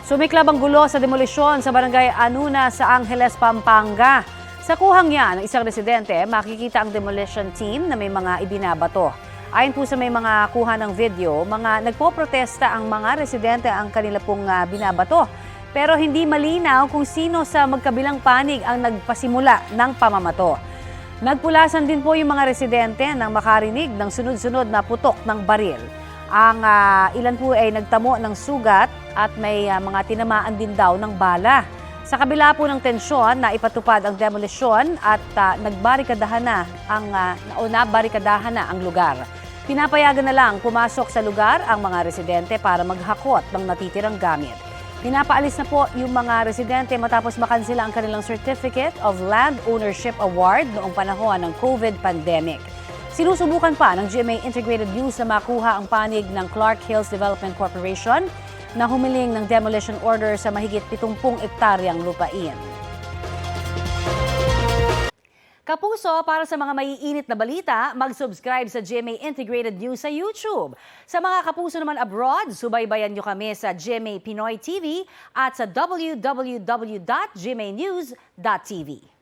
Sumiklab ang gulo sa demolisyon sa barangay Anuna sa Angeles, Pampanga. Sa kuhang yan ng isang residente, makikita ang demolition team na may mga ibinabato. Ayon po sa may mga kuha ng video, mga nagpoprotesta ang mga residente ang kanila pong binabato. Pero hindi malinaw kung sino sa magkabilang panig ang nagpasimula ng pamamato. Nagpulasan din po yung mga residente nang makarinig ng sunod-sunod na putok ng baril. Ang ilan po ay nagtamo ng sugat at may mga tinamaan din daw ng bala. Sa kabila po ng tensyon na ipatupad ang demolisyon at nabarikadahan na ang lugar. Pinapayagan na lang pumasok sa lugar ang mga residente para maghakot ng natitirang gamit. Pinapaalis na po yung mga residente matapos makansela ang kanilang Certificate of Land Ownership Award noong panahon ng COVID pandemic. Sinusubukan pa ng GMA Integrated News na makuha ang panig ng Clark Hills Development Corporation na humiling ng demolition order sa mahigit 70 ektaryang lupain. Kapuso, para sa mga maiinit na balita, mag-subscribe sa GMA Integrated News sa YouTube. Sa mga kapuso naman abroad, subaybayan nyo kami sa GMA Pinoy TV at sa www.gmanews.tv.